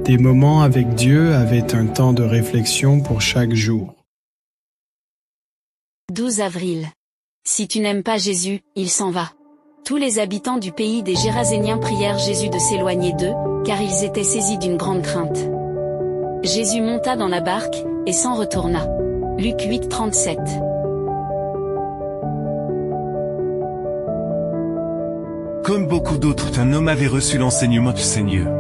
Des moments avec Dieu avaient un temps de réflexion pour chaque jour. 12 avril. Si tu n'aimes pas Jésus, il s'en va. Tous les habitants du pays des Géraséniens prièrent Jésus de s'éloigner d'eux, car ils étaient saisis d'une grande crainte. Jésus monta dans la barque, et s'en retourna. Luc 8, 37. Comme beaucoup d'autres, un homme avait reçu l'enseignement du Seigneur.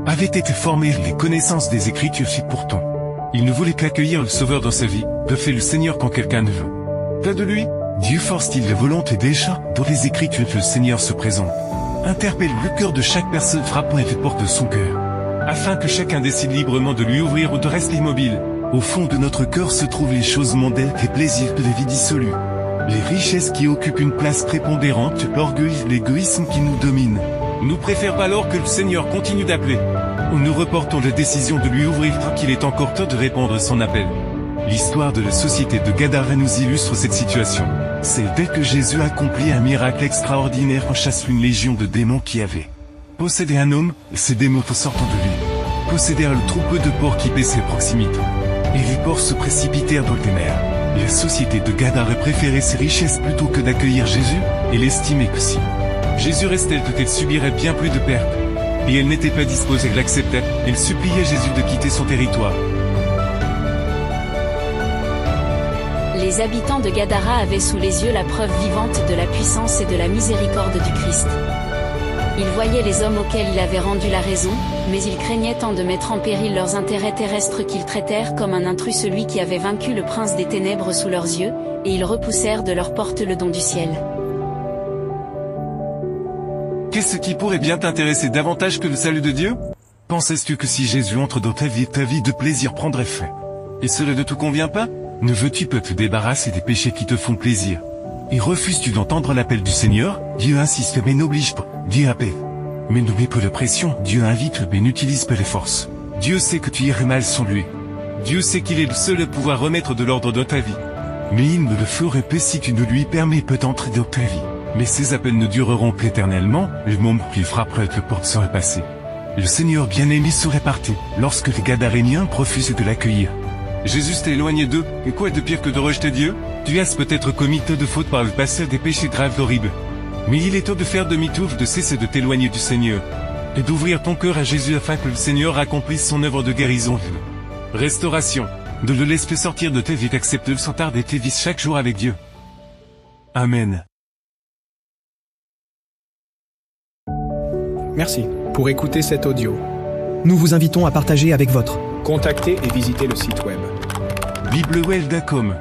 Avait été formé les connaissances des Écritures, et pourtant, il ne voulait qu'accueillir le Sauveur dans sa vie. Que fait le Seigneur quand quelqu'un ne veut pas de lui? Dieu force-t-il la volonté déjà? Dans les Écritures, le Seigneur se présente. Interpelle le cœur de chaque personne frappant les portes de son cœur, afin que chacun décide librement de lui ouvrir ou de rester immobile. Au fond de notre cœur se trouvent les choses mondaines, les plaisirs de la vie dissolue, les richesses qui occupent une place prépondérante, l'orgueil, l'égoïsme qui nous domine. Nous préférons alors que le Seigneur continue d'appeler, ou nous reportons la décision de lui ouvrir tant qu'il est encore temps de répondre à son appel. L'histoire de la société de Gadara nous illustre cette situation. C'est dès que Jésus accomplit un miracle extraordinaire en chasse une légion de démons qui avait possédé un homme, et ces démons sortant de lui possédèrent le troupeau de porcs qui paissait à proximité. Et les porcs se précipitèrent dans les mers. La société de Gadara préférait ses richesses plutôt que d'accueillir Jésus, et l'estimait que si Jésus restait, elle subirait bien plus de pertes. Et elle n'était pas disposée à l'accepter, elle suppliait Jésus de quitter son territoire. Les habitants de Gadara avaient sous les yeux la preuve vivante de la puissance et de la miséricorde du Christ. Ils voyaient les hommes auxquels il avait rendu la raison, mais ils craignaient tant de mettre en péril leurs intérêts terrestres qu'ils traitèrent comme un intrus celui qui avait vaincu le prince des ténèbres sous leurs yeux, et ils repoussèrent de leur porte le don du ciel. Qu'est-ce qui pourrait bien t'intéresser davantage que le salut de Dieu? Pensais-tu que si Jésus entre dans ta vie de plaisir prendrait fin? Et cela ne te convient pas? Ne veux-tu pas te débarrasser des péchés qui te font plaisir? Et refuses-tu d'entendre l'appel du Seigneur? Dieu insiste mais n'oblige pas, Dieu appelle. Mais ne mets pas de pression, Dieu invite mais n'utilise pas les forces. Dieu sait que tu irais mal sans lui. Dieu sait qu'il est le seul à pouvoir remettre de l'ordre dans ta vie. Mais il ne le ferait pas si tu ne lui permets pas d'entrer dans ta vie. Mais ces appels ne dureront pas éternellement, le moment qu'il frapperait la porte sera passé. Le Seigneur bien-aimé serait parti, lorsque les Gadaréniens refusent de l'accueillir. Jésus s'est éloigné d'eux, et quoi de pire que de rejeter Dieu? Tu as peut-être commis tant de fautes par le passé, des péchés graves horribles. Mais il est temps de faire demi-tour, de cesser de t'éloigner du Seigneur, et d'ouvrir ton cœur à Jésus afin que le Seigneur accomplisse son œuvre de guérison, restauration, de le laisser sortir de tes vies, accepte sans tarder tes vices chaque jour avec Dieu. Amen. Merci pour écouter cet audio. Nous vous invitons à partager avec votre. Contactez et visitez le site web biblewell.com